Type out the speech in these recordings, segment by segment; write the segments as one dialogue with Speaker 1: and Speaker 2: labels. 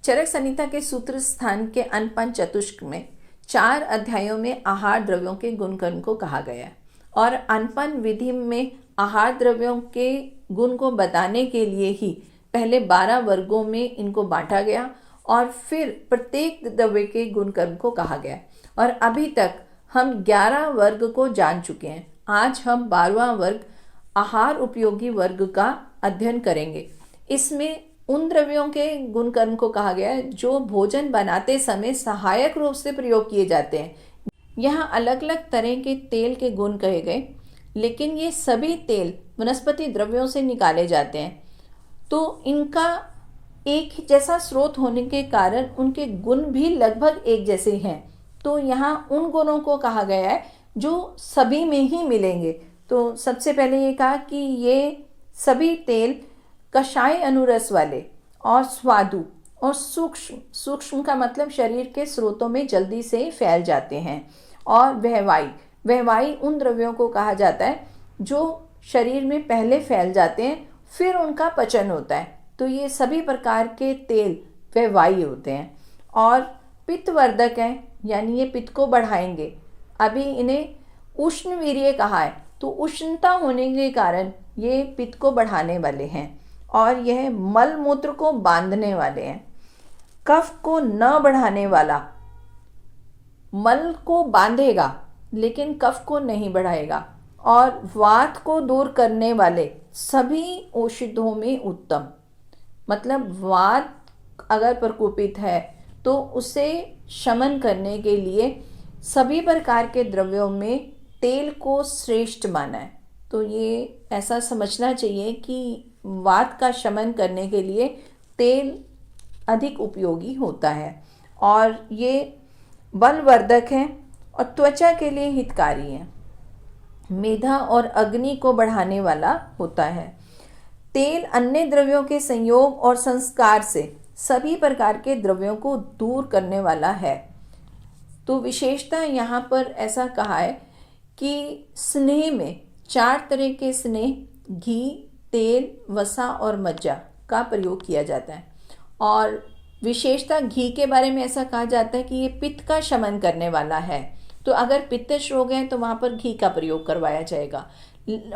Speaker 1: चरक संहिता के सूत्र स्थान के अनपन चतुष्क में 4 अध्यायों में आहार द्रव्यों के गुणकर्म को कहा गया है और अनपन विधि में आहार द्रव्यों के गुण को बताने के लिए ही पहले 12 वर्गों में इनको बांटा गया और फिर प्रत्येक द्रव्य के गुणकर्म को कहा गया और अभी तक हम 11 वर्ग को जान चुके हैं। आज हम 12वां वर्ग आहार उपयोगी वर्ग का अध्ययन करेंगे। इसमें उन द्रव्यों के गुणकर्म को कहा गया है जो भोजन बनाते समय सहायक रूप से प्रयोग किए जाते हैं। यहाँ अलग अलग तरह के तेल के गुण कहे गए, लेकिन ये सभी तेल वनस्पति द्रव्यों से निकाले जाते हैं, तो इनका एक ही जैसा स्रोत होने के कारण उनके गुण भी लगभग एक जैसे हैं। तो यहाँ उन गुणों को कहा गया है जो सभी में ही मिलेंगे। तो सबसे पहले ये कहा कि ये सभी तेल कषाय अनुरस वाले और स्वादु और सूक्ष्म का मतलब शरीर के स्रोतों में जल्दी से फैल जाते हैं। और वहवाई उन द्रव्यों को कहा जाता है जो शरीर में पहले फैल जाते हैं, फिर उनका पचन होता है। तो ये सभी प्रकार के तेल वहवाई होते हैं। और पित्तवर्धक हैं, यानी ये पित्त को बढ़ाएंगे। अभी इन्हें उष्ण वीर्य कहा है, तो उष्णता होने के कारण ये पित्त को बढ़ाने वाले हैं और यह मल मूत्र को बांधने वाले हैं। कफ को न बढ़ाने वाला मल को बांधेगा लेकिन कफ को नहीं बढ़ाएगा। और वात को दूर करने वाले सभी औषधों में उत्तम, मतलब वात अगर प्रकोपित है तो उसे शमन करने के लिए सभी प्रकार के द्रव्यों में तेल को श्रेष्ठ माना है। तो ये ऐसा समझना चाहिए कि वात का शमन करने के लिए तेल अधिक उपयोगी होता है और ये बलवर्धक है और त्वचा के लिए हितकारी है। मेधा और अग्नि को बढ़ाने वाला होता है। तेल अन्य द्रव्यों के संयोग और संस्कार से सभी प्रकार के द्रव्यों को दूर करने वाला है। तो विशेषता यहाँ पर ऐसा कहा है कि स्नेह में 4 तरह के स्नेह, घी, तेल, वसा और मज्जा का प्रयोग किया जाता है। और विशेषता घी के बारे में ऐसा कहा जाता है कि ये पित्त का शमन करने वाला है। तो अगर पित्तश रोग है तो वहाँ पर घी का प्रयोग करवाया जाएगा।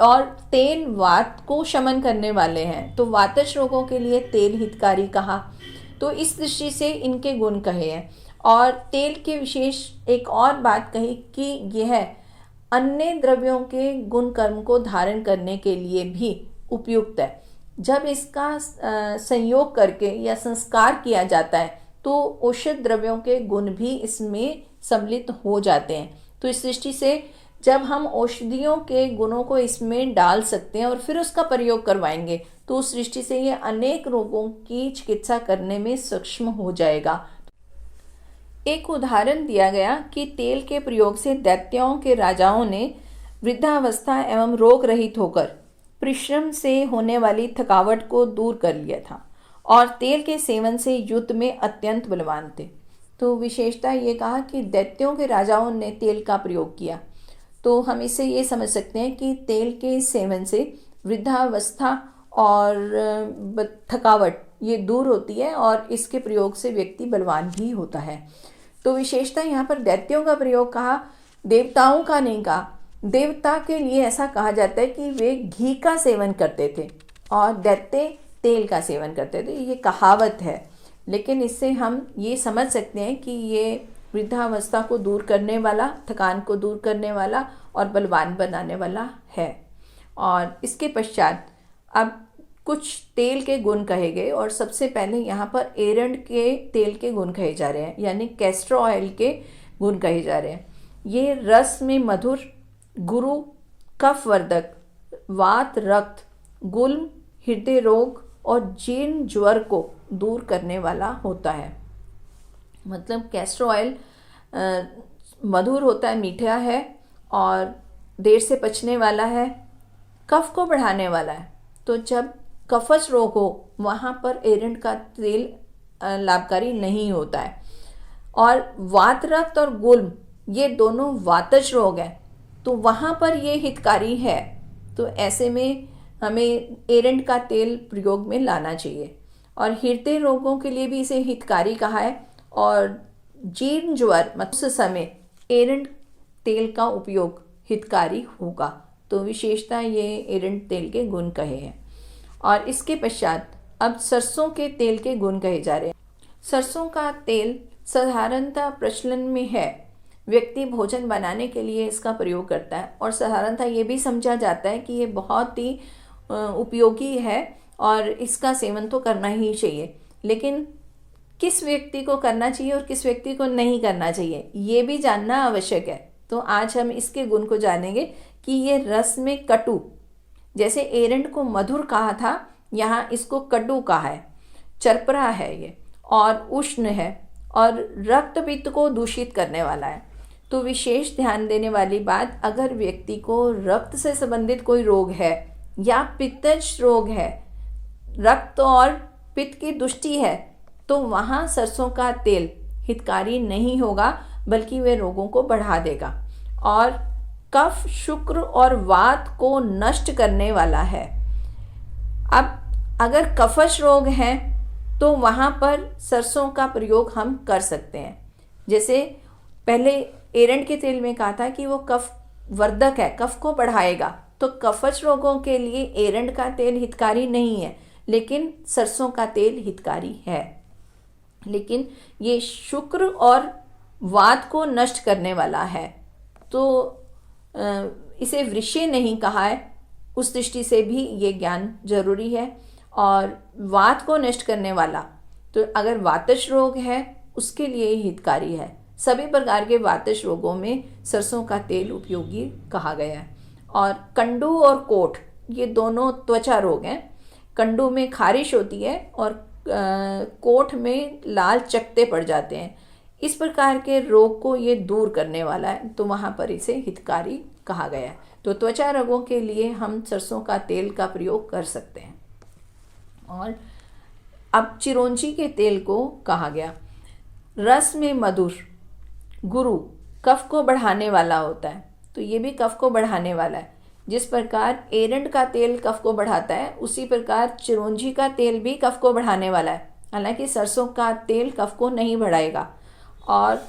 Speaker 1: और तेल वात को शमन करने वाले हैं, तो वातश रोगों के लिए तेल हितकारी कहा। तो इस दृष्टि से इनके गुण कहे हैं। और तेल के विशेष एक और बात कही कि यह अन्य द्रव्यों के गुण कर्म को धारण करने के लिए भी उपयुक्त है। जब इसका संयोग करके या संस्कार किया जाता है तो औषध द्रव्यों के गुण भी इसमें सम्मिलित हो जाते हैं। तो इस दृष्टि से जब हम औषधियों के गुणों को इसमें डाल सकते हैं और फिर उसका प्रयोग करवाएंगे तो उस दृष्टि से ये अनेक रोगों की चिकित्सा करने में सक्षम हो जाएगा। एक उदाहरण दिया गया कि तेल के प्रयोग से दैत्यों के राजाओं ने वृद्धावस्था एवं रोग रहित होकर परिश्रम से होने वाली थकावट को दूर कर लिया था और तेल के सेवन से युद्ध में अत्यंत बलवान थे। तो विशेषता ये कहा कि दैत्यों के राजाओं ने तेल का प्रयोग किया। तो हम इससे ये समझ सकते हैं कि तेल के सेवन से वृद्धावस्था और थकावट ये दूर होती है और इसके प्रयोग से व्यक्ति बलवान भी होता है। तो विशेषता यहाँ पर दैत्यों का प्रयोग कहा, देवताओं का नहीं कहा। देवता के लिए ऐसा कहा जाता है कि वे घी का सेवन करते थे और दैत्य तेल का सेवन करते थे। ये कहावत है, लेकिन इससे हम ये समझ सकते हैं कि ये वृद्धावस्था को दूर करने वाला, थकान को दूर करने वाला और बलवान बनाने वाला है। और इसके पश्चात अब कुछ तेल के गुण कहे गए और सबसे पहले यहाँ पर एरंड के तेल के गुण कहे जा रहे हैं, यानी कैस्टर ऑयल के गुण कहे जा रहे हैं। ये रस में मधुर, गुरु, कफवर्धक, वात, रक्त, गुल्म, हृदय रोग और जीर्ण ज्वर को दूर करने वाला होता है। मतलब कैस्टर ऑयल मधुर होता है, मीठा है और देर से पचने वाला है, कफ को बढ़ाने वाला है। तो जब कफज रोग हो वहाँ पर एरंड का तेल लाभकारी नहीं होता है। और वात, रक्त और गुल्म ये दोनों वातज रोग हैं, तो वहाँ पर ये हितकारी है। तो ऐसे में हमें एरंड का तेल प्रयोग में लाना चाहिए। और हृदय रोगों के लिए भी इसे हितकारी कहा है। और जीर्ण ज्वर उस समय एरंड तेल का उपयोग हितकारी होगा। तो विशेषता ये एरंड तेल के गुण कहे हैं। और इसके पश्चात अब सरसों के तेल के गुण कहे जा रहे हैं। सरसों का तेल साधारणतः प्रचलन में है। व्यक्ति भोजन बनाने के लिए इसका प्रयोग करता है और साधारणतः ये भी समझा जाता है कि ये बहुत ही उपयोगी है और इसका सेवन तो करना ही चाहिए। लेकिन किस व्यक्ति को करना चाहिए और किस व्यक्ति को नहीं करना चाहिए ये भी जानना आवश्यक है। तो आज हम इसके गुण को जानेंगे कि ये रस में कटु, जैसे एरंड को मधुर कहा था, यहाँ इसको कटु कहा है, चरपरा है ये और उष्ण है और रक्त पित्त को दूषित करने वाला है। तो विशेष ध्यान देने वाली बात, अगर व्यक्ति को रक्त से संबंधित कोई रोग है या पित्तज रोग है, रक्त और पित्त की दुष्टि है, तो वहाँ सरसों का तेल हितकारी नहीं होगा बल्कि वे रोगों को बढ़ा देगा और कफ, शुक्र और वात को नष्ट करने वाला है। अब अगर कफश रोग हैं तो वहाँ पर सरसों का प्रयोग हम कर सकते हैं। जैसे पहले एरंड के तेल में कहा था कि वो कफ वर्धक है, कफ को बढ़ाएगा। तो कफश रोगों के लिए एरंड का तेल हितकारी नहीं है, लेकिन सरसों का तेल हितकारी है। लेकिन ये शुक्र और वात को नष्ट करने वाला है, तो इसे वृषे नहीं कहा है। उस दृष्टि से भी ये ज्ञान जरूरी है। और वात को नष्ट करने वाला, तो अगर वातज रोग है उसके लिए हितकारी है। सभी प्रकार के वातज रोगों में सरसों का तेल उपयोगी कहा गया है। और कंडू और कोठ ये दोनों त्वचा रोग हैं। कंडू में खारिश होती है और कोठ में लाल चकत्ते पड़ जाते हैं। इस प्रकार के रोग को ये दूर करने वाला है, तो वहाँ पर इसे हितकारी कहा गया है। तो त्वचा रोगों के लिए हम सरसों का तेल का प्रयोग कर सकते हैं। और अब चिरौंजी के तेल को कहा गया, रस में मधुर, गुरु, कफ को बढ़ाने वाला होता है। तो ये भी कफ को बढ़ाने वाला है। जिस प्रकार एरंड का तेल कफ को बढ़ाता है, उसी प्रकार चिरौंजी का तेल भी कफ को बढ़ाने वाला है। हालांकि सरसों का तेल कफ को नहीं बढ़ाएगा और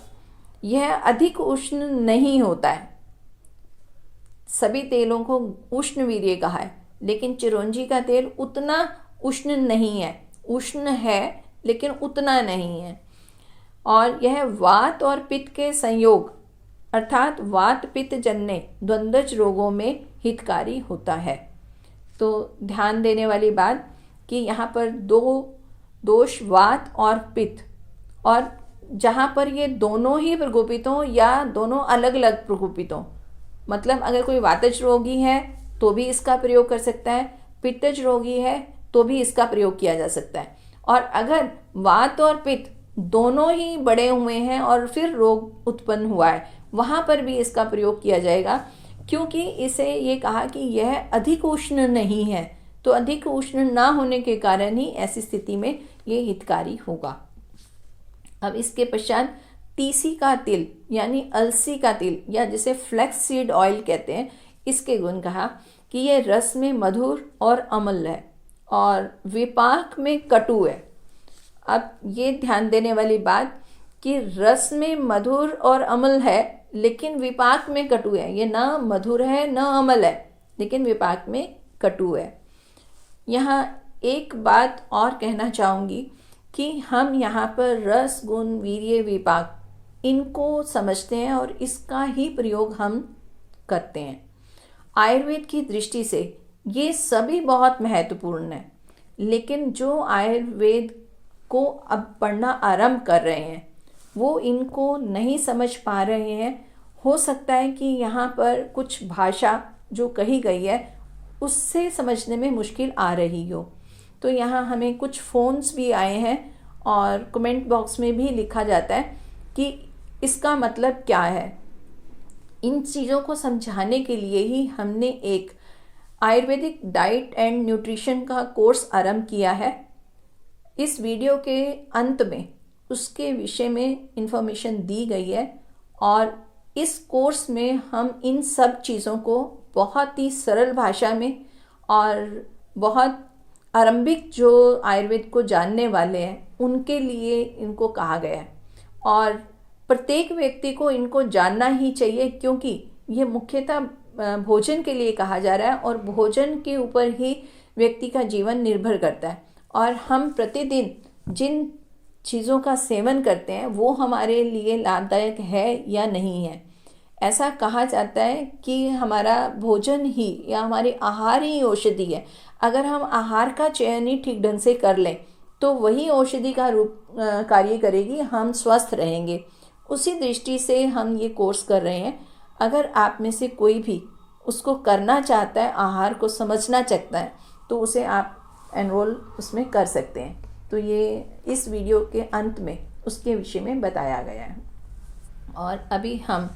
Speaker 1: यह अधिक उष्ण नहीं होता है। सभी तेलों को उष्ण वीर्य कहा है, लेकिन चिरौंजी का तेल उतना उष्ण नहीं है। उष्ण है लेकिन उतना नहीं है। और यह वात और पित्त के संयोग अर्थात वात पित्त जन्य द्वंद्वज रोगों में हितकारी होता है। तो ध्यान देने वाली बात कि यहाँ पर दो दोष वात और पित्त, और जहाँ पर ये दोनों ही प्रकोपित हों या दोनों अलग अलग प्रकोपित हों, मतलब अगर कोई वातज रोगी है तो भी इसका प्रयोग कर सकता है, पित्तज रोगी है तो भी इसका प्रयोग किया जा सकता है। और अगर वात और पित्त दोनों ही बढ़े हुए हैं और फिर रोग उत्पन्न हुआ है, वहाँ पर भी इसका प्रयोग किया जाएगा, क्योंकि इसे ये कहा कि यह अधिक उष्ण नहीं है। तो अधिक उष्ण ना होने के कारण ही ऐसी स्थिति में ये हितकारी होगा। अब इसके पश्चात तीसी का तिल यानी अलसी का तिल या जिसे फ्लैक्स सीड ऑयल कहते हैं, इसके गुण कहा कि ये रस में मधुर और अम्ल है और विपाक में कटु है। अब ये ध्यान देने वाली बात कि रस में मधुर और अम्ल है लेकिन विपाक में कटु है। ये ना मधुर है ना अम्ल है, लेकिन विपाक में कटु है। यहाँ एक बात और कहना चाहूँगी कि हम यहाँ पर रस, गुण, वीर्य, विपाक इनको समझते हैं और इसका ही प्रयोग हम करते हैं। आयुर्वेद की दृष्टि से ये सभी बहुत महत्वपूर्ण है, लेकिन जो आयुर्वेद को अब पढ़ना आरंभ कर रहे हैं वो इनको नहीं समझ पा रहे हैं। हो सकता है कि यहाँ पर कुछ भाषा जो कही गई है उससे समझने में मुश्किल आ रही हो। तो यहाँ हमें कुछ फ़ोन्स भी आए हैं और कमेंट बॉक्स में भी लिखा जाता है कि इसका मतलब क्या है। इन चीज़ों को समझाने के लिए ही हमने एक आयुर्वेदिक डाइट एंड न्यूट्रिशन का कोर्स आरंभ किया है। इस वीडियो के अंत में उसके विषय में इंफॉर्मेशन दी गई है और इस कोर्स में हम इन सब चीज़ों को बहुत ही सरल भाषा में और बहुत आरंभिक जो आयुर्वेद को जानने वाले हैं उनके लिए इनको कहा गया है, और प्रत्येक व्यक्ति को इनको जानना ही चाहिए, क्योंकि ये मुख्यतः भोजन के लिए कहा जा रहा है और भोजन के ऊपर ही व्यक्ति का जीवन निर्भर करता है। और हम प्रतिदिन जिन चीज़ों का सेवन करते हैं वो हमारे लिए लाभदायक है या नहीं है। ऐसा कहा जाता है कि हमारा भोजन ही या हमारे आहार ही औषधि है। अगर हम आहार का चयन ही ठीक ढंग से कर लें तो वही औषधि का रूप कार्य करेगी, हम स्वस्थ रहेंगे। उसी दृष्टि से हम ये कोर्स कर रहे हैं। अगर आप में से कोई भी उसको करना चाहता है, आहार को समझना चाहता है, तो उसे आप एनरोल उसमें कर सकते हैं। तो ये इस वीडियो के अंत में उसके विषय में बताया गया है। और अभी हम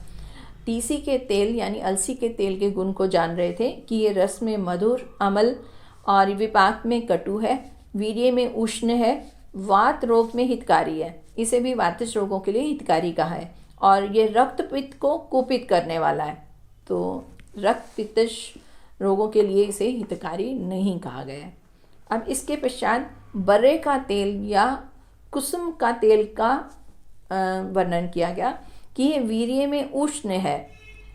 Speaker 1: तीसी के तेल यानी अलसी के तेल के गुण को जान रहे थे कि ये रस में मधुर, अम्ल और विपाक में कटु है, वीर्य में उष्ण है, वात रोग में हितकारी है। इसे भी वातज रोगों के लिए हितकारी कहा है। और ये रक्त पित्त को कुपित करने वाला है, तो रक्त पित्तज रोगों के लिए इसे हितकारी नहीं कहा गया है। अब इसके पश्चात बर्रे का तेल या कुसुम का तेल का वर्णन किया गया कि ये वीर्य में उष्ण है।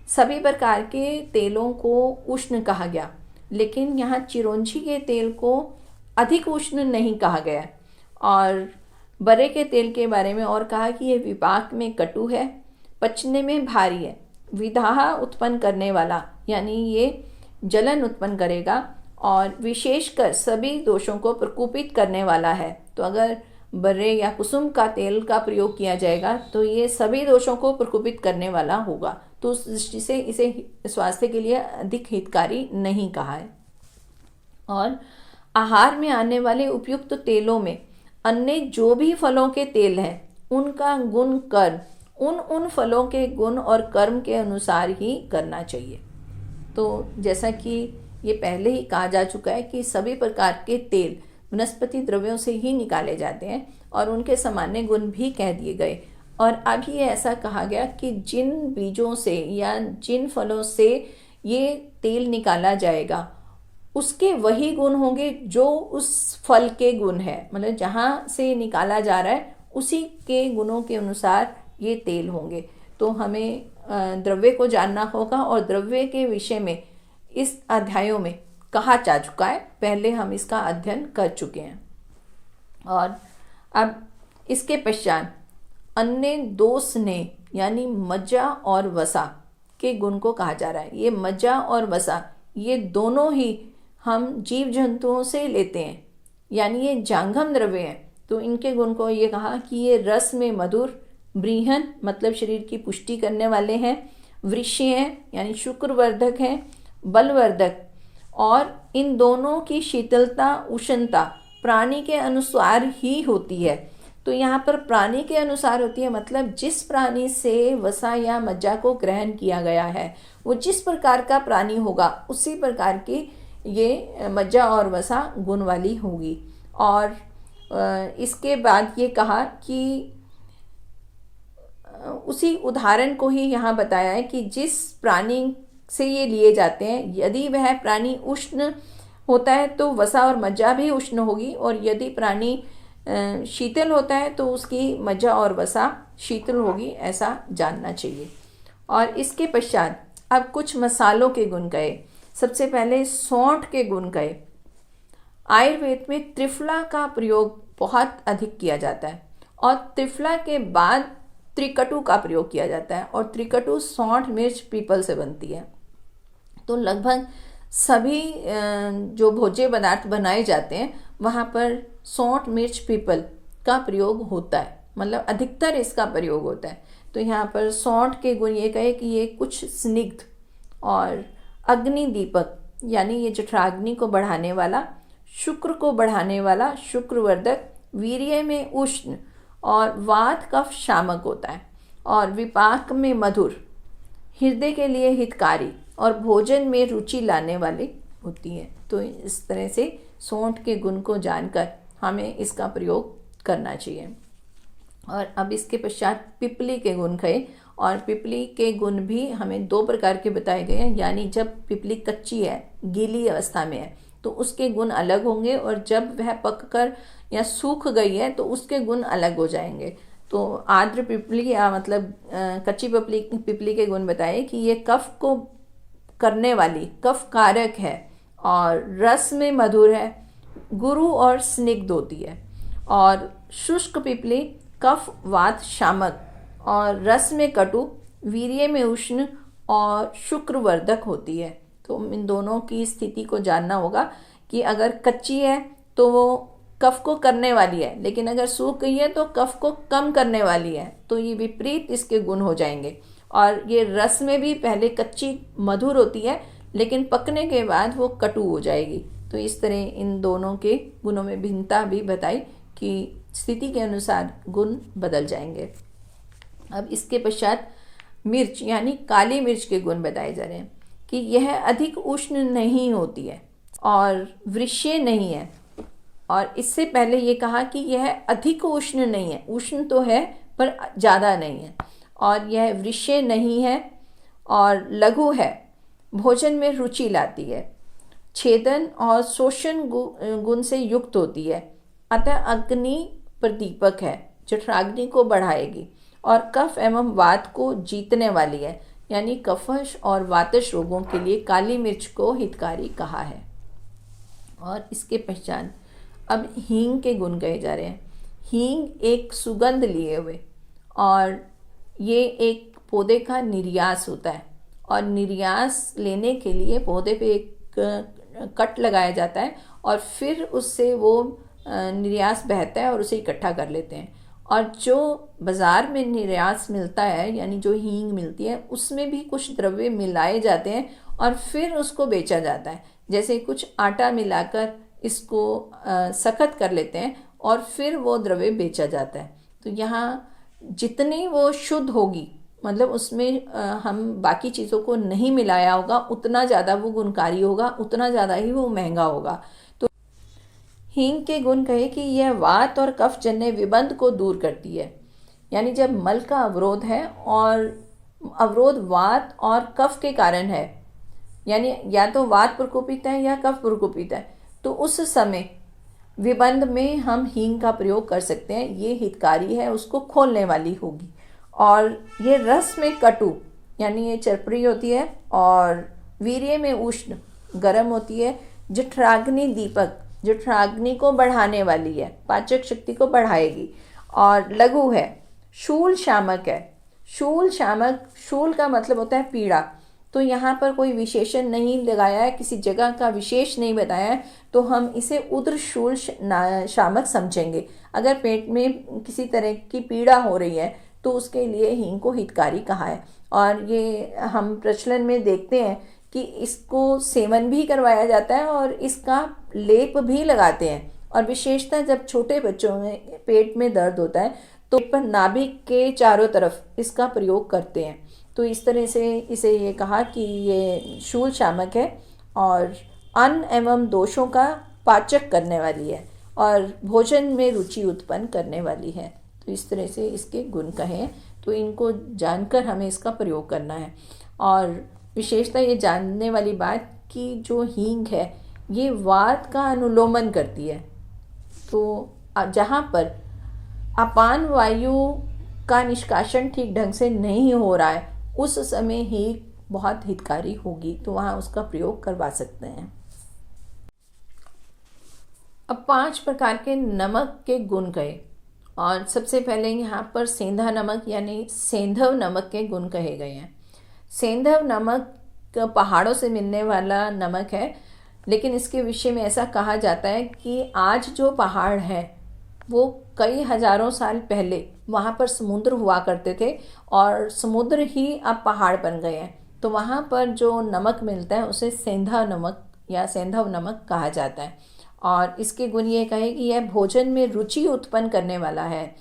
Speaker 1: सभी प्रकार के तेलों को उष्ण कहा गया, लेकिन यहाँ चिरौंजी के तेल को अधिक उष्ण नहीं कहा गया। और बर्रे के तेल के बारे में और कहा कि ये विपाक में कटु है, पचने में भारी है, विधाहा उत्पन्न करने वाला यानी ये जलन उत्पन्न करेगा, और विशेषकर सभी दोषों को प्रकोपित करने वाला है। तो अगर बर्रे या कुसुम का तेल का प्रयोग किया जाएगा तो ये सभी दोषों को प्रकोपित करने वाला होगा। तो उस दृष्टि से इसे स्वास्थ्य के लिए अधिक हितकारी नहीं कहा है। और आहार में आने वाले उपयुक्त तेलों में अन्य जो भी फलों के तेल हैं उनका गुण कर्म उन फलों के गुण और कर्म के अनुसार ही करना चाहिए। तो जैसा कि ये पहले ही कहा जा चुका है कि सभी प्रकार के तेल वनस्पति द्रव्यों से ही निकाले जाते हैं और उनके सामान्य गुण भी कह दिए गए। और अब ये ऐसा कहा गया कि जिन बीजों से या जिन फलों से ये तेल निकाला जाएगा उसके वही गुण होंगे जो उस फल के गुण है, मतलब जहाँ से निकाला जा रहा है उसी के गुणों के अनुसार ये तेल होंगे। तो हमें द्रव्य को जानना होगा, और द्रव्य के विषय में इस अध्यायों में कहा जा चुका है, पहले हम इसका अध्ययन कर चुके हैं। और अब इसके पश्चात अन्य दो स्नेह यानी मज्जा और वसा के गुण को कहा जा रहा है। ये मज्जा और वसा ये दोनों ही हम जीव जंतुओं से लेते हैं, यानी ये जांघम द्रव्य हैं। तो इनके गुण को ये कहा कि ये रस में मधुर, ब्रीहन मतलब शरीर की पुष्टि करने वाले हैं, वृष्य हैं यानी शुक्रवर्धक हैं, बलवर्धक, और इन दोनों की शीतलता उष्णता प्राणी के अनुसार ही होती है। तो यहाँ पर प्राणी के अनुसार होती है, मतलब जिस प्राणी से वसा या मज्जा को ग्रहण किया गया है वो जिस प्रकार का प्राणी होगा उसी प्रकार की ये मज्जा और वसा गुण वाली होगी। और इसके बाद ये कहा कि उसी उदाहरण को ही यहाँ बताया है कि जिस प्राणी से ये लिए जाते हैं, यदि वह प्राणी उष्ण होता है तो वसा और मज्जा भी उष्ण होगी, और यदि प्राणी शीतल होता है तो उसकी मज्जा और वसा शीतल होगी, ऐसा जानना चाहिए। और इसके पश्चात अब कुछ मसालों के गुण कहे। सबसे पहले सौंठ के गुण कहे। आयुर्वेद में त्रिफला का प्रयोग बहुत अधिक किया जाता है, और त्रिफला के बाद त्रिकटु का प्रयोग किया जाता है, और त्रिकटु सौंठ मिर्च पीपल से बनती है। तो लगभग सभी जो भोज्य पदार्थ बनाए जाते हैं वहाँ पर सौंठ मिर्च पीपल का प्रयोग होता है, मतलब अधिकतर इसका प्रयोग होता है। तो यहाँ पर सौंठ के गुण ये कहे कि ये कुछ स्निग्ध और अग्नि दीपक यानी ये जठराग्नि को बढ़ाने वाला, शुक्र को बढ़ाने वाला, शुक्रवर्धक, वीर्य में उष्ण और वात कफ शामक होता है, और विपाक में मधुर, हृदय के लिए हितकारी और भोजन में रुचि लाने वाली होती है। तो इस तरह से सौंठ के गुण को जानकर हमें इसका प्रयोग करना चाहिए। और अब इसके पश्चात पिपली के गुण कहे, और पिपली के गुण भी हमें दो प्रकार के बताए गए हैं, यानी जब पिपली कच्ची है, गीली अवस्था में है, तो उसके गुण अलग होंगे, और जब वह पककर या सूख गई है तो उसके गुण अलग हो जाएंगे। तो आर्द्र पिपली या मतलब कच्ची पिपली के गुण बताए कि ये कफ को करने वाली, कफ कारक है, और रस में मधुर है, गुरु और स्निग्ध होती है। और शुष्क पिपली कफ वात शामक और रस में कटु, वीर्य में उष्ण और शुक्रवर्धक होती है। तो इन दोनों की स्थिति को जानना होगा कि अगर कच्ची है तो वो कफ को करने वाली है, लेकिन अगर सूख गई है तो कफ को कम करने वाली है। तो ये विपरीत इसके गुण हो जाएंगे। और ये रस में भी पहले कच्ची मधुर होती है, लेकिन पकने के बाद वो कटु हो जाएगी। तो इस तरह इन दोनों के गुणों में भिन्नता भी बताई कि स्थिति के अनुसार गुण बदल जाएंगे। अब इसके पश्चात मिर्च यानी काली मिर्च के गुण बताए जा रहे हैं कि यह अधिक उष्ण नहीं होती है और वृषीय नहीं है। और इससे पहले ये कहा कि यह अधिक उष्ण नहीं है, उष्ण तो है पर ज़्यादा नहीं है, और यह वृषीय नहीं है और लघु है, भोजन में रुचि लाती है, छेदन और शोषण गुण से युक्त होती है, अतः अग्नि प्रदीपक है, जठराग्नि को बढ़ाएगी, और कफ एवं वात को जीतने वाली है। यानी कफश और वातश रोगों के लिए काली मिर्च को हितकारी कहा है। और इसके पहचान अब हींग के गुण कहे जा रहे हैं। हींग एक सुगंध लिए हुए, और ये एक पौधे का निर्यास होता है, और निर्यास लेने के लिए पौधे पे एक कट लगाया जाता है, और फिर उससे वो निर्यास बहता है और उसे इकट्ठा कर लेते हैं। और जो बाज़ार में निर्यास मिलता है यानी जो हींग मिलती है, उसमें भी कुछ द्रव्य मिलाए जाते हैं और फिर उसको बेचा जाता है। जैसे कुछ आटा मिलाकर इसको सख्त कर लेते हैं और फिर वो द्रव्य बेचा जाता है। तो यहाँ जितनी वो शुद्ध होगी, मतलब उसमें हम बाकी चीज़ों को नहीं मिलाया होगा, उतना ज़्यादा वो गुणकारी होगा, उतना ज़्यादा ही वो महंगा होगा। तो हींग के गुण कहे कि यह वात और कफ जन्य विबंध को दूर करती है। यानी जब मल का अवरोध है और अवरोध वात और कफ के कारण है, यानी या तो वात प्रकोपित है या कफ प्रकोपित है, तो उस समय विबंध में हम हींग का प्रयोग कर सकते हैं। ये हितकारी है, उसको खोलने वाली होगी। और ये रस में कटु यानी ये चरपरी होती है, और वीर्य में उष्ण गर्म होती है, जठराग्नि दीपक जठराग्नि को बढ़ाने वाली है, पाचक शक्ति को बढ़ाएगी, और लघु है, शूल शामक है। शूल शामक, शूल का मतलब होता है पीड़ा। तो यहाँ पर कोई विशेषण नहीं लगाया है, किसी जगह का विशेष नहीं बताया है, तो हम इसे उद्र शूल शामक समझेंगे। अगर पेट में किसी तरह की पीड़ा हो रही है तो उसके लिए हींग को हितकारी कहा है। और ये हम प्रचलन में देखते हैं कि इसको सेवन भी करवाया जाता है और इसका लेप भी लगाते हैं। और विशेषतः जब छोटे बच्चों में पेट में दर्द होता है तो पर नाभिक के चारों तरफ इसका प्रयोग करते हैं। तो इस तरह से इसे ये कहा कि ये शूल शामक है और अन्न एवं दोषों का पाचक करने वाली है और भोजन में रुचि उत्पन्न करने वाली है। तो इस तरह से इसके गुण कहें, तो इनको जानकर हमें इसका प्रयोग करना है। और विशेषता ये जानने वाली बात कि जो हींग है ये वात का अनुलोमन करती है। तो जहाँ पर अपान वायु का निष्कासन ठीक ढंग से नहीं हो रहा है उस समय ही बहुत हितकारी होगी, तो वहाँ उसका प्रयोग करवा सकते हैं। अब 5 प्रकार के नमक के गुण कहे, और सबसे पहले यहाँ पर सेंधा नमक यानी सेंधव नमक के गुण कहे गए हैं। सेंधव नमक पहाड़ों से मिलने वाला नमक है, लेकिन इसके विषय में ऐसा कहा जाता है कि आज जो पहाड़ है वो कई हजारों साल पहले वहाँ पर समुद्र हुआ करते थे और समुद्र ही अब पहाड़ बन गए हैं। तो वहाँ पर जो नमक मिलता है उसे सेंधा नमक या सेंधव नमक कहा जाता है। और इसके गुण ये कहे कि यह भोजन में रुचि उत्पन्न करने वाला है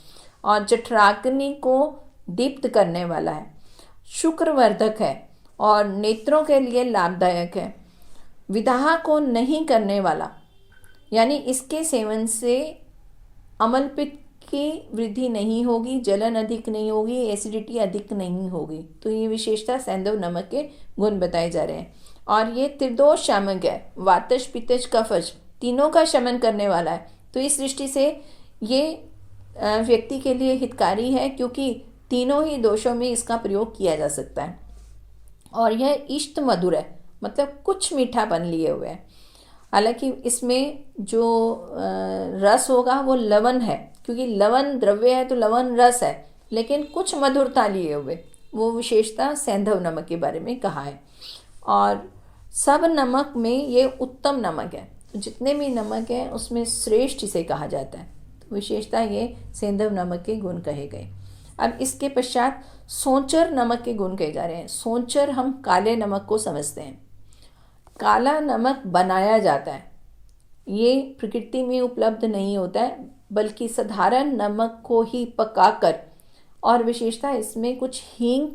Speaker 1: और जठराग्नि को दीप्त करने वाला है, शुक्रवर्धक है और नेत्रों के लिए लाभदायक है, विदाह को नहीं करने वाला, यानी इसके सेवन से अमलपित्त की वृद्धि नहीं होगी, जलन अधिक नहीं होगी, एसिडिटी अधिक नहीं होगी। तो ये विशेषता सैंधव नमक के गुण बताए जा रहे हैं। और ये त्रिदोष शामक है, वातज पित्तज कफज तीनों का शमन करने वाला है। तो इस दृष्टि से ये व्यक्ति के लिए हितकारी है, क्योंकि तीनों ही दोषों में इसका प्रयोग किया जा सकता है। और यह इष्ट मधुर है, मतलब कुछ मीठापन लिए हुए है। हालांकि इसमें जो रस होगा वो लवण है, क्योंकि लवण द्रव्य है तो लवण रस है, लेकिन कुछ मधुरता लिए हुए, वो विशेषता सैंधव नमक के बारे में कहा है। और सब नमक में ये उत्तम नमक है, तो जितने भी नमक हैं उसमें श्रेष्ठ इसे कहा जाता है। तो विशेषता ये सैंधव नमक के गुण कहे गए। अब इसके पश्चात सोंचर नमक के गुण कहे जा रहे हैं। सोंचर हम काले नमक को समझते हैं। काला नमक बनाया जाता है, ये प्रकृति में उपलब्ध नहीं होता है, बल्कि साधारण नमक को ही पकाकर और विशेषता इसमें कुछ हींग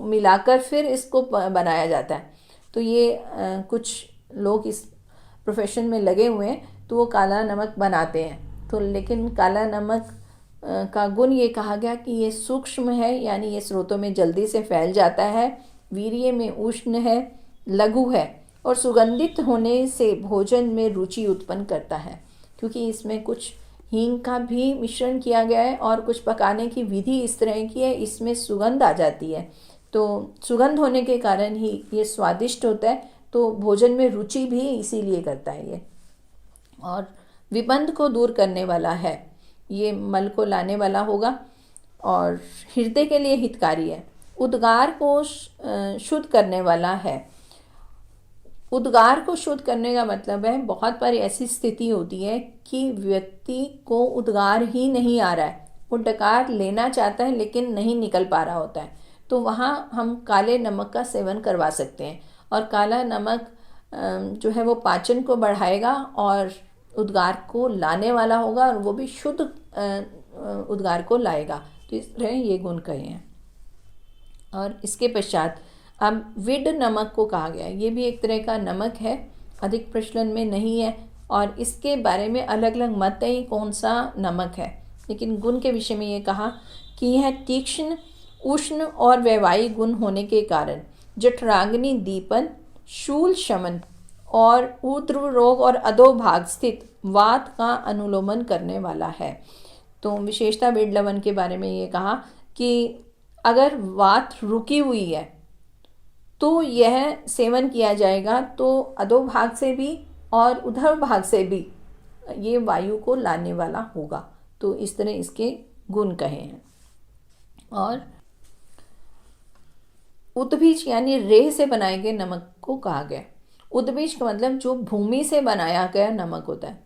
Speaker 1: मिलाकर फिर इसको बनाया जाता है। तो ये कुछ लोग इस प्रोफेशन में लगे हुए हैं, तो वो काला नमक बनाते हैं। तो लेकिन काला नमक का गुण ये कहा गया कि ये सूक्ष्म है, यानी ये स्रोतों में जल्दी से फैल जाता है, वीर्य में उष्ण है, लघु है और सुगंधित होने से भोजन में रुचि उत्पन्न करता है। क्योंकि इसमें कुछ हींग का भी मिश्रण किया गया है और कुछ पकाने की विधि इस तरह की है, इसमें सुगंध आ जाती है। तो सुगंध होने के कारण ही ये स्वादिष्ट होता है, तो भोजन में रुचि भी इसीलिए करता है ये। और विबंध को दूर करने वाला है, ये मल को लाने वाला होगा और हृदय के लिए हितकारी है। उद्गार को शुद्ध करने वाला है। उद्गार को शुद्ध करने का मतलब है, बहुत बार ऐसी स्थिति होती है कि व्यक्ति को उद्गार ही नहीं आ रहा है, वो डकार लेना चाहता है लेकिन नहीं निकल पा रहा होता है, तो वहाँ हम काले नमक का सेवन करवा सकते हैं। और काला नमक जो है वो पाचन को बढ़ाएगा और उद्गार को लाने वाला होगा, और वो भी शुद्ध उद्गार को लाएगा। तो इस तरह ये गुण कहे हैं। और इसके पश्चात अब विड नमक को कहा गया है। ये भी एक तरह का नमक है, अधिक प्रचलन में नहीं है और इसके बारे में अलग अलग मत है कौन सा नमक है। लेकिन गुण के विषय में ये कहा कि यह तीक्ष्ण, उष्ण और वैवाही गुण होने के कारण जठराग्नि दीपन, शूल शमन और ऊर्ध्व रोग और अधोभाग स्थित वात का अनुलोमन करने वाला है। तो विशेषता विड लवण के बारे में ये कहा कि अगर वात रुकी हुई है तो यह सेवन किया जाएगा, तो अधोभाग से भी और उधर भाग से भी ये वायु को लाने वाला होगा। तो इस तरह इसके गुण कहे हैं। और उद्बीज यानी रेह से बनाए गए नमक को कहा गया। उद्बीज का मतलब जो भूमि से बनाया गया नमक होता है।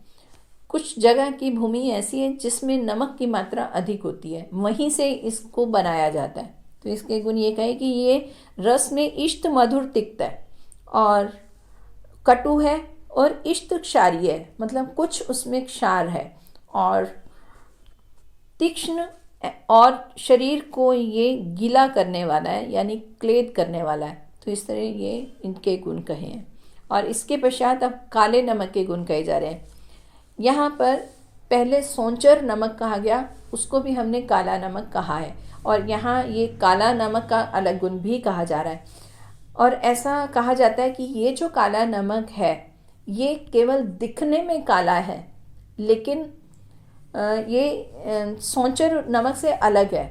Speaker 1: कुछ जगह की भूमि ऐसी है जिसमें नमक की मात्रा अधिक होती है, वहीं से इसको बनाया जाता है। तो इसके गुण ये कहे कि ये रस में इष्ट मधुर तिक्त है और कटु है और इष्ट क्षारीय है, मतलब कुछ उसमें क्षार है और तीक्ष्ण और शरीर को ये गीला करने वाला है, यानी क्लेद करने वाला है। तो इस तरह ये इनके गुण कहे हैं। और इसके पश्चात अब काले नमक के गुण कहे जा रहे हैं। यहाँ पर पहले सोंचर नमक कहा गया, उसको भी हमने काला नमक कहा है, और यहाँ ये काला नमक का अलग गुण भी कहा जा रहा है। और ऐसा कहा जाता है कि ये जो काला नमक है ये केवल दिखने में काला है, लेकिन ये सोंचर नमक से अलग है।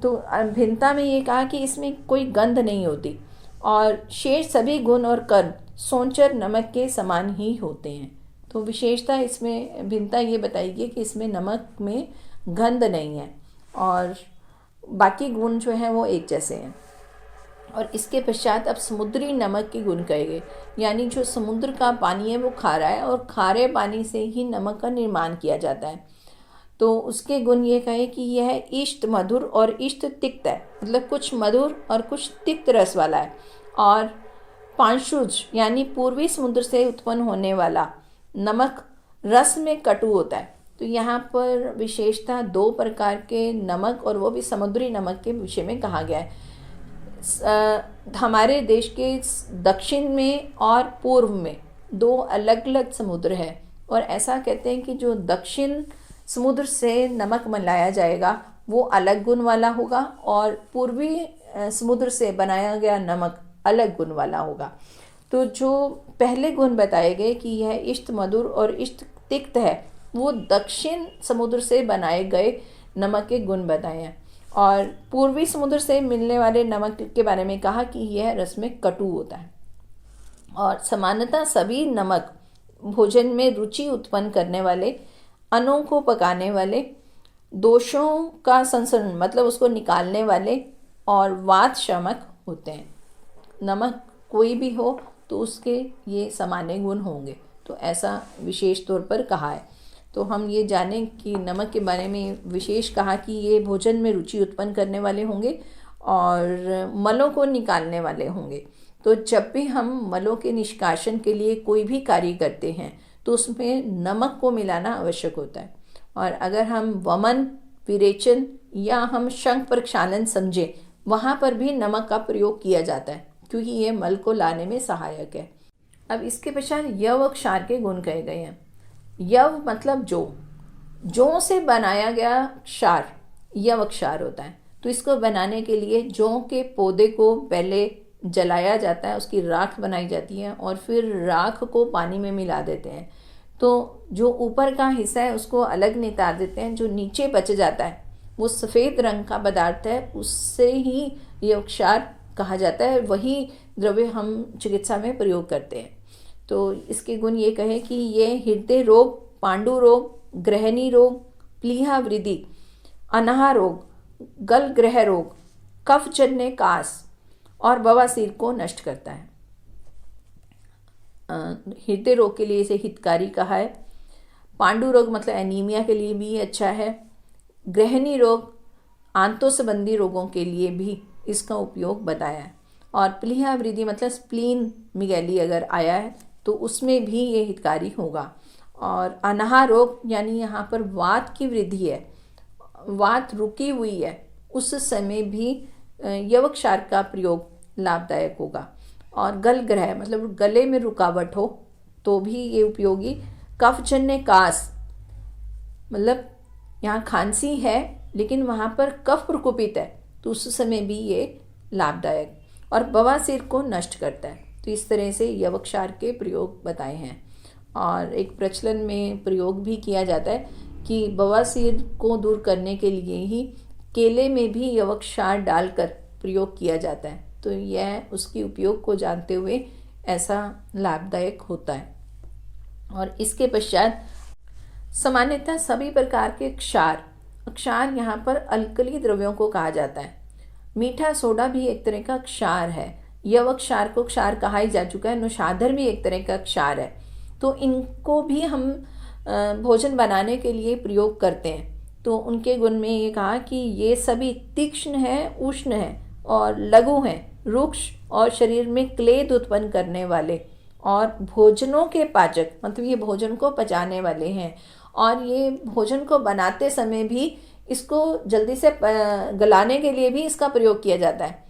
Speaker 1: तो भिन्नता में ये कहा कि इसमें कोई गंध नहीं होती और शेष सभी गुण और कर्म सोंचर नमक के समान ही होते हैं। तो विशेषता इसमें भिन्नता ये बताएगी कि इसमें नमक में गंध नहीं है और बाकी गुण जो हैं वो एक जैसे हैं। और इसके पश्चात अब समुद्री नमक के गुण कहेंगे, यानी जो समुद्र का पानी है वो खारा है और खारे पानी से ही नमक का निर्माण किया जाता है। तो उसके गुण ये कहे कि यह इष्ट मधुर और इष्ट तिक्त है, मतलब कुछ मधुर और कुछ तिक्त रस वाला है। और पांशुज यानी पूर्वी समुद्र से उत्पन्न होने वाला नमक रस में कटु होता है। तो यहाँ पर विशेषता दो प्रकार के नमक और वो भी समुद्री नमक के विषय में कहा गया है। हमारे देश के दक्षिण में और पूर्व में दो अलग अलग समुद्र है और ऐसा कहते हैं कि जो दक्षिण समुद्र से नमक मंगाया जाएगा वो अलग गुण वाला होगा, और पूर्वी समुद्र से बनाया गया नमक अलग गुण वाला होगा। तो जो पहले गुण बताए गए कि यह इष्ट मधुर और इष्ट तिक्त है, वो दक्षिण समुद्र से बनाए गए नमक के गुण बताए हैं। और पूर्वी समुद्र से मिलने वाले नमक के बारे में कहा कि यह रस में कटु होता है। और सामान्यतः सभी नमक भोजन में रुचि उत्पन्न करने वाले, अन्नों को पकाने वाले, दोषों का संसरण मतलब उसको निकालने वाले और वात शामक होते हैं। नमक कोई भी हो तो उसके ये सामान्य गुण होंगे, तो ऐसा विशेष तौर पर कहा है। तो हम ये जानें कि नमक के बारे में विशेष कहा कि ये भोजन में रुचि उत्पन्न करने वाले होंगे और मलों को निकालने वाले होंगे। तो जब भी हम मलों के निष्कासन के लिए कोई भी कार्य करते हैं तो उसमें नमक को मिलाना आवश्यक होता है। और अगर हम वमन, विरेचन या हम शंख प्रक्षालन समझें, वहाँ पर भी नमक का प्रयोग किया जाता है क्योंकि ये मल को लाने में सहायक है। अब इसके पश्चात यव और क्षार के गुण कहे गए हैं। यव मतलब जौ से बनाया गया क्षार यव क्षार होता है। तो इसको बनाने के लिए जौ के पौधे को पहले जलाया जाता है, उसकी राख बनाई जाती है और फिर राख को पानी में मिला देते हैं। तो जो ऊपर का हिस्सा है उसको अलग निकाल देते हैं, जो नीचे बच जाता है वो सफ़ेद रंग का पदार्थ है, उससे ही यव क्षार कहा जाता है। वही द्रव्य हम चिकित्सा में प्रयोग करते हैं। तो इसके गुण ये कहे कि ये हृदय रोग, पांडु रोग, ग्रहणी रोग, प्लीहा वृद्धि, अनाह रोग, गल ग्रह रोग, कफजन्य कास और बवासीर को नष्ट करता है। हृदय रोग के लिए इसे हितकारी कहा है। पांडु रोग मतलब एनीमिया के लिए भी अच्छा है। ग्रहणी रोग, आंतों संबंधी रोगों के लिए भी इसका उपयोग बताया है। और प्लीहा वृद्धि मतलब स्प्लीन मिगैली अगर आया है तो उसमें भी ये हितकारी होगा। और अनाह रोग यानी यहाँ पर वात की वृद्धि है, वात रुकी हुई है, उस समय भी यव क्षार का प्रयोग लाभदायक होगा। और गल ग्रह मतलब गले में रुकावट हो तो भी ये उपयोगी। कफजन्य कास मतलब यहाँ खांसी है लेकिन वहाँ पर कफ प्रकोपित है तो उस समय भी ये लाभदायक। और बवासीर को नष्ट करता है। तो इस तरह से यव क्षार के प्रयोग बताए हैं। और एक प्रचलन में प्रयोग भी किया जाता है कि बवासीर को दूर करने के लिए ही केले में भी यव क्षार डालकर प्रयोग किया जाता है। तो यह उसकी उपयोग को जानते हुए ऐसा लाभदायक होता है। और इसके पश्चात सामान्यतः सभी प्रकार के क्षार यहाँ पर अल्कली द्रव्यों को कहा जाता है। मीठा सोडा भी एक तरह का क्षार है। यव क्षार को क्षार कहा ही जा चुका है। नुशाधर भी एक तरह का क्षार है। तो इनको भी हम भोजन बनाने के लिए प्रयोग करते हैं। तो उनके गुण में ये कहा कि ये सभी तीक्ष्ण हैं, उष्ण हैं और लघु हैं, रुक्ष और शरीर में क्लेद उत्पन्न करने वाले और भोजनों के पाचक मतलब ये भोजन को पचाने वाले हैं। और ये भोजन को बनाते समय भी इसको जल्दी से गलाने के लिए भी इसका प्रयोग किया जाता है।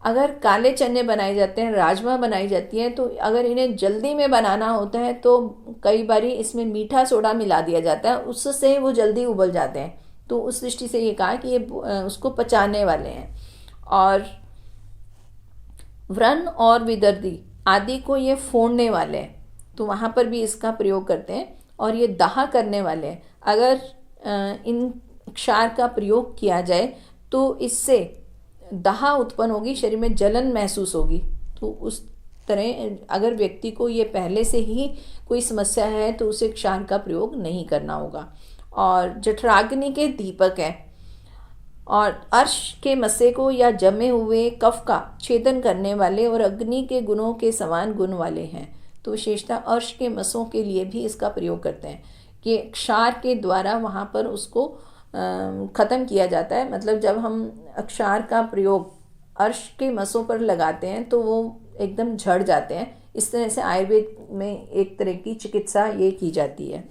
Speaker 1: अगर काले चने बनाए जाते हैं, राजमा बनाई जाती हैं, तो अगर इन्हें जल्दी में बनाना होता है तो कई बारी इसमें मीठा सोडा मिला दिया जाता है, उससे वो जल्दी उबल जाते हैं। तो उस दृष्टि से ये कहा कि ये उसको पचाने वाले हैं। और व्रण और विदर्दी आदि को ये फोड़ने वाले हैं, तो वहाँ पर भी इसका प्रयोग करते हैं। और ये दाह करने वाले हैं। अगर इन क्षार का प्रयोग किया जाए तो इससे दाह उत्पन्न होगी, शरीर में जलन महसूस होगी। तो उस तरह अगर व्यक्ति को ये पहले से ही कोई समस्या है तो उसे क्षार का प्रयोग नहीं करना होगा। और जठराग्नि के दीपक है और अर्श के मस्से को या जमे हुए कफ का छेदन करने वाले और अग्नि के गुणों के समान गुण वाले हैं। तो विशेषता अर्श के मसों के लिए भी इसका प्रयोग करते हैं कि क्षार के द्वारा वहाँ पर उसको ख़त्म किया जाता है। मतलब जब हम क्षार का प्रयोग अर्श के मसों पर लगाते हैं तो वो एकदम झड़ जाते हैं। इस तरह से आयुर्वेद में एक तरह की चिकित्सा ये की जाती है।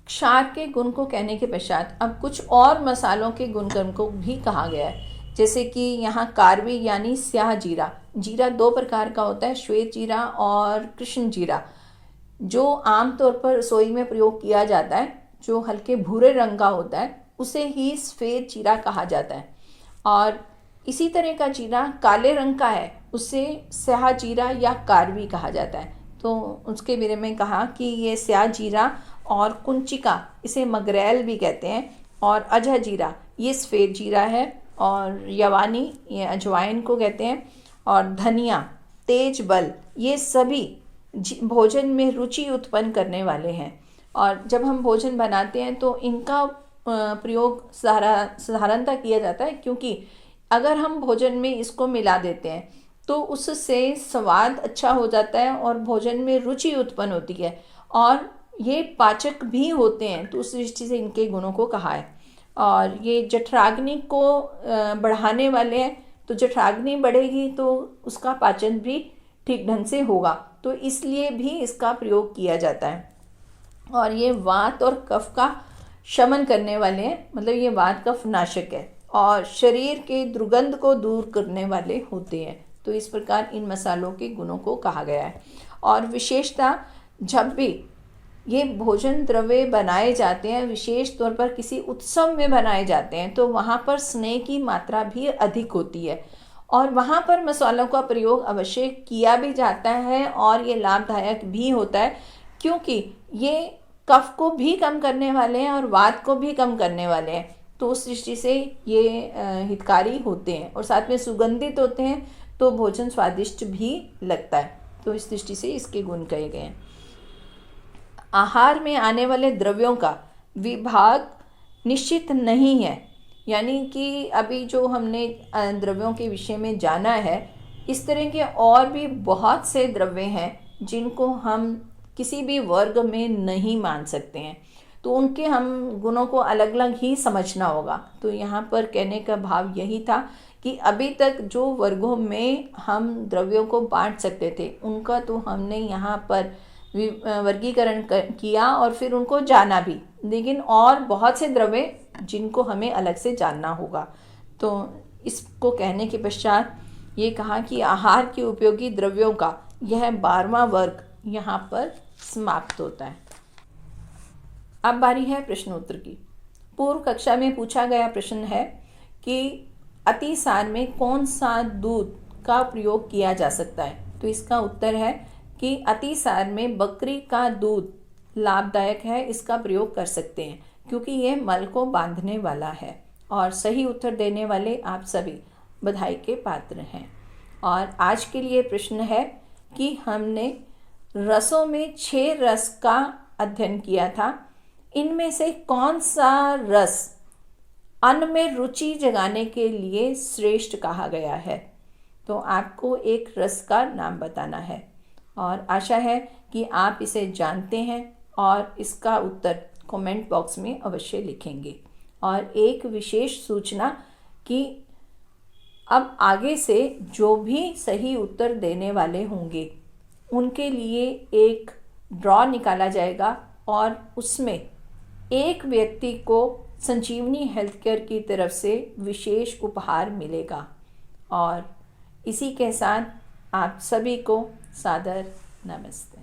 Speaker 1: क्षार के गुण को कहने के पश्चात अब कुछ और मसालों के गुणकर्म को भी कहा गया है। जैसे कि यहाँ कार्वी यानी स्याह जीरा। जीरा दो प्रकार का होता है, श्वेत जीरा और कृष्ण जीरा। जो आमतौर पर रसोई में प्रयोग किया जाता है जो हल्के भूरे रंग का होता है उसे ही सफ़ेद जीरा कहा जाता है। और इसी तरह का जीरा काले रंग का है उसे स्याह जीरा या कारवी कहा जाता है। तो उसके बारे में कहा कि ये स्याह जीरा और कुंचिका इसे मगरैल भी कहते हैं, और अजह जीरा ये सफ़ेद जीरा है, और यवानी ये अजवाइन को कहते हैं, और धनिया, तेज बल ये सभी भोजन में रुचि उत्पन्न करने वाले हैं। और जब हम भोजन बनाते हैं तो इनका प्रयोग साधारणतः किया जाता है, क्योंकि अगर हम भोजन में इसको मिला देते हैं तो उससे स्वाद अच्छा हो जाता है और भोजन में रुचि उत्पन्न होती है, और ये पाचक भी होते हैं, तो उस दृष्टि से इनके गुणों को कहा है। और ये जठराग्नि को बढ़ाने वाले हैं, तो जठराग्नि बढ़ेगी तो उसका पाचन भी ठीक ढंग से होगा, तो इसलिए भी इसका प्रयोग किया जाता है। और ये वात और कफ का शमन करने वाले हैं, मतलब ये वात कफ नाशक है, और शरीर के दुर्गंध को दूर करने वाले होते हैं। तो इस प्रकार इन मसालों के गुणों को कहा गया है। और विशेषता, जब भी ये भोजन द्रव्य बनाए जाते हैं, विशेष तौर पर किसी उत्सव में बनाए जाते हैं, तो वहाँ पर स्नेह की मात्रा भी अधिक होती है, और वहाँ पर मसालों का प्रयोग अवश्य किया भी जाता है, और ये लाभदायक भी होता है, क्योंकि ये कफ को भी कम करने वाले हैं और वात को भी कम करने वाले हैं। तो उस दृष्टि से ये हितकारी होते हैं, और साथ में सुगंधित होते हैं, तो भोजन स्वादिष्ट भी लगता है। तो इस दृष्टि से इसके गुण कहे गए हैं। आहार में आने वाले द्रव्यों का विभाग निश्चित नहीं है, यानी कि अभी जो हमने द्रव्यों के विषय में जाना है, इस तरह के और भी बहुत से द्रव्य हैं जिनको हम किसी भी वर्ग में नहीं मान सकते हैं, तो उनके हम गुणों को अलग अलग ही समझना होगा। तो यहाँ पर कहने का भाव यही था कि अभी तक जो वर्गों में हम द्रव्यों को बांट सकते थे उनका तो हमने यहाँ पर वर्गीकरण किया और फिर उनको जाना भी, लेकिन और बहुत से द्रव्य जिनको हमें अलग से जानना होगा। तो इसको कहने के पश्चात ये कहा कि आहार के उपयोगी द्रव्यों का यह 12वां वर्ग यहाँ पर समाप्त होता है। अब बारी है प्रश्नोत्तर की। पूर्व कक्षा में पूछा गया प्रश्न है कि अतिसार में कौन सा दूध का प्रयोग किया जा सकता है। तो इसका उत्तर है कि अतिसार में बकरी का दूध लाभदायक है, इसका प्रयोग कर सकते हैं, क्योंकि यह मल को बांधने वाला है। और सही उत्तर देने वाले आप सभी बधाई के पात्र हैं। और आज के लिए प्रश्न है कि हमने रसों में 6 रस का अध्ययन किया था, इनमें से कौन सा रस अन्न में रुचि जगाने के लिए श्रेष्ठ कहा गया है। तो आपको एक रस का नाम बताना है, और आशा है कि आप इसे जानते हैं और इसका उत्तर कमेंट बॉक्स में अवश्य लिखेंगे। और एक विशेष सूचना कि अब आगे से जो भी सही उत्तर देने वाले होंगे उनके लिए एक ड्रॉ निकाला जाएगा, और उसमें एक व्यक्ति को संजीवनी हेल्थ केयर की तरफ से विशेष उपहार मिलेगा। और इसी के साथ आप सभी को सादर नमस्ते।